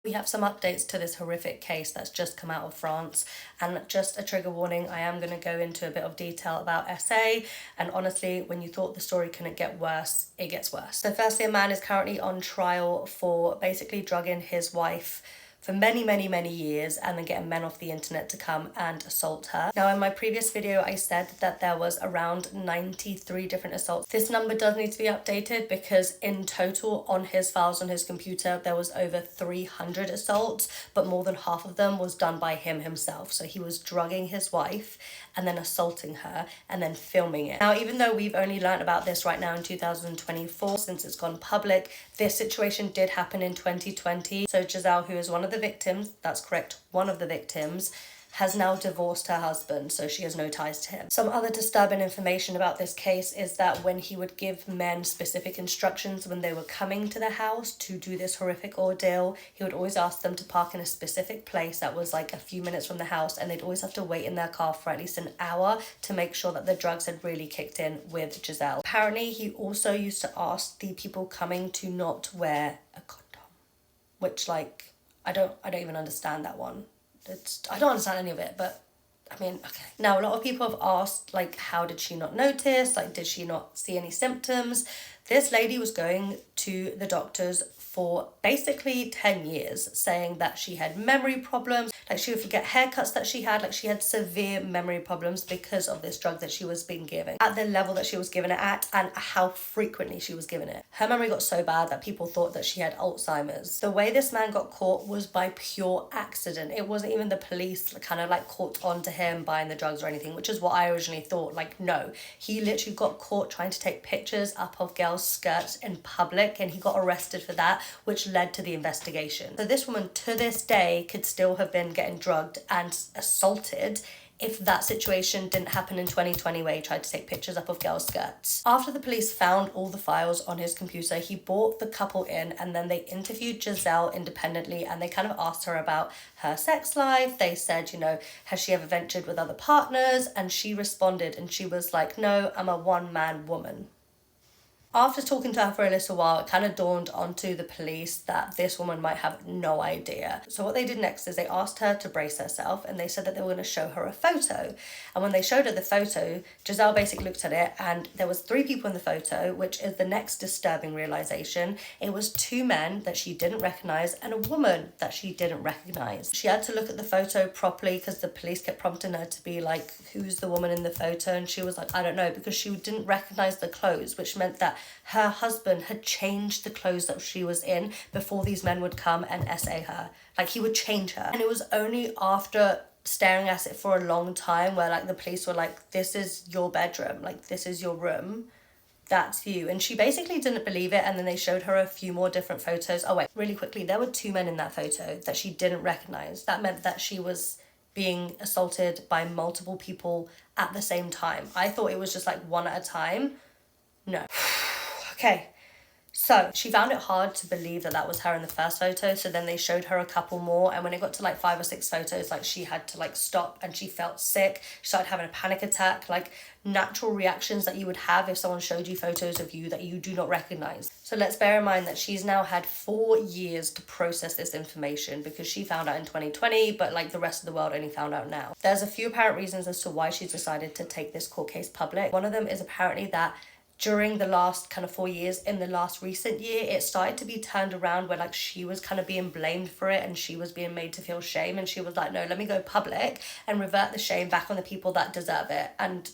We have some updates to this horrific case that's just come out of France, and just a trigger warning, I am going to go into a bit of detail about SA, and honestly, when you thought the story couldn't get worse, it gets worse. So firstly, a man is currently on trial for basically drugging his wife for many years and then getting men off the internet to come and assault her. Now, in my previous video, I said that there was around 93 different assaults. This number does need to be updated because in total on his files on his computer, there was over 300 assaults, but more than half of them was done by him himself. So he was drugging his wife and then assaulting her and then filming it. Now, even though we've only learned about this right now in 2024, since it's gone public, this situation did happen in 2020. So Giselle, who is one of the victims, that's correct, one of the victims, has now divorced her husband, so she has no ties to him. Some other disturbing information about this case is that when he would give men specific instructions when they were coming to the house to do this horrific ordeal, he would always ask them to park in a specific place that was like a few minutes from the house, and they'd always have to wait in their car for at least an hour to make sure that the drugs had really kicked in with Giselle. Apparently, he also used to ask the people coming to not wear a condom, which, like, I don't even understand that one. I don't understand any of it, but I mean, okay. Now, a lot of people have asked, like, how did she not notice? Like, did she not see any symptoms? This lady was going to the doctors for basically 10 years, saying that she had memory problems, like she would forget haircuts that she had, like she had severe memory problems because of this drug that she was being given, at the level that she was given it at and how frequently she was given it. Her memory got so bad that people thought that she had Alzheimer's. The way this man got caught was by pure accident. It wasn't even the police kind of like caught on to him buying the drugs or anything, which is what I originally thought. Like, no, he literally got caught trying to take pictures up of girls' skirts in public, and he got arrested for that, which led to the investigation. So this woman to this day could still have been getting drugged and assaulted if that situation didn't happen in 2020 where he tried to take pictures up of girls' skirts. After the police found all the files on his computer, he brought the couple in and then they interviewed Giselle independently, and they kind of asked her about her sex life. They said, you know, has she ever ventured with other partners? And she responded and she was like, no, I'm a one-man woman. After talking to her for a little while, it kind of dawned onto the police that this woman might have no idea. So what they did next is they asked her to brace herself, and they said that they were going to show her a photo. And when they showed her the photo, Giselle basically looked at it, and there was 3 people in the photo, which is the next disturbing realization. It was 2 men that she didn't recognize and a woman that she didn't recognize. She had to look at the photo properly because the police kept prompting her to be like, who's the woman in the photo? And she was like, I don't know, because she didn't recognize the clothes, which meant that her husband had changed the clothes that she was in before these men would come and essay her. Like, he would change her. And it was only after staring at it for a long time where, like, the police were like, this is your bedroom, like, this is your room, that's you. And she basically didn't believe it, and then they showed her a few more different photos. Oh wait, really quickly, there were 2 men in that photo that she didn't recognize. That meant that she was being assaulted by multiple people at the same time. I thought it was just like one at a time. No. Okay, so she found it hard to believe that that was her in the first photo, so then they showed her a couple more, and when it got to like 5 or 6 photos, like she had to like stop and she felt sick. She started having a panic attack, like natural reactions that you would have if someone showed you photos of you that you do not recognize. So let's bear in mind that she's now had 4 years to process this information, because she found out in 2020, but like the rest of the world only found out now. There's a few apparent reasons as to why she's decided to take this court case public. One of them is apparently that during the last kind of 4 years, in the last recent year, it started to be turned around where like she was kind of being blamed for it and she was being made to feel shame, and she was like, no, let me go public and revert the shame back on the people that deserve it. And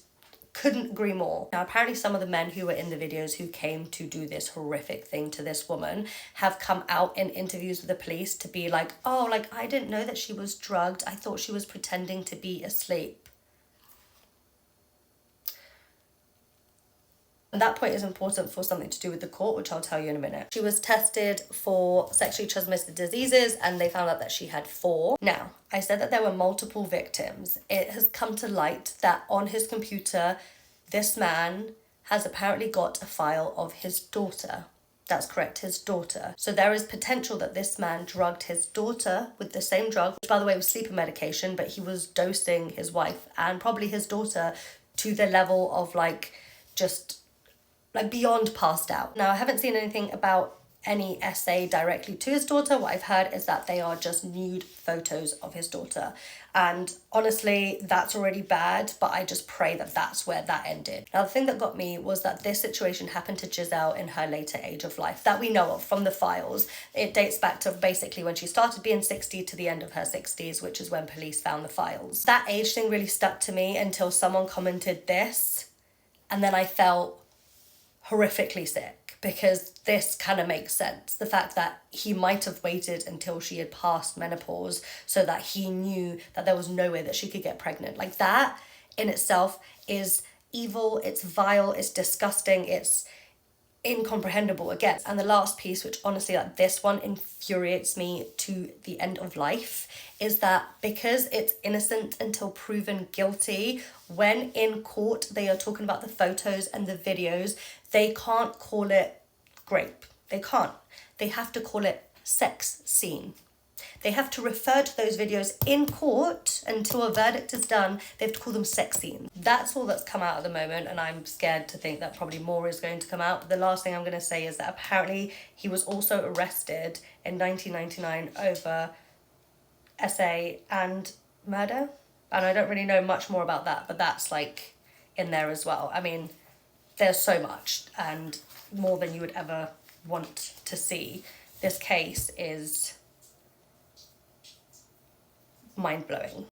couldn't agree more. Now, apparently some of the men who were in the videos who came to do this horrific thing to this woman have come out in interviews with the police to be like, oh, like, I didn't know that she was drugged. I thought she was pretending to be asleep. And that point is important for something to do with the court, which I'll tell you in a minute. She was tested for sexually transmitted diseases and they found out that she had 4. Now, I said that there were multiple victims. It has come to light that on his computer, this man has apparently got a file of his daughter. That's correct, his daughter. So there is potential that this man drugged his daughter with the same drug, which by the way was sleeping medication, but he was dosing his wife and probably his daughter to the level of like just like beyond passed out. Now, I haven't seen anything about any essay directly to his daughter. What I've heard is that they are just nude photos of his daughter. And honestly, that's already bad, but I just pray that that's where that ended. Now, the thing that got me was that this situation happened to Giselle in her later age of life that we know of from the files. It dates back to basically when she started being 60 to the end of her 60s, which is when police found the files. That age thing really stuck to me until someone commented this, and then I felt horrifically sick, because this kind of makes sense. The fact that he might have waited until she had passed menopause so that he knew that there was no way that she could get pregnant. Like, that in itself is evil, it's vile, it's disgusting, it's incomprehensible again. And the last piece, which honestly, like, this one infuriates me to the end of life, is that because it's innocent until proven guilty, when in court they are talking about the photos and the videos, they can't call it rape. They can't. They have to call it sex scene. They have to refer to those videos in court until a verdict is done. They have to call them sex scenes. That's all that's come out at the moment, and I'm scared to think that probably more is going to come out. But the last thing I'm going to say is that apparently he was also arrested in 1999 over SA and murder. And I don't really know much more about that, but that's like in there as well. I mean, there's so much, and more than you would ever want to see. This case is mind-blowing.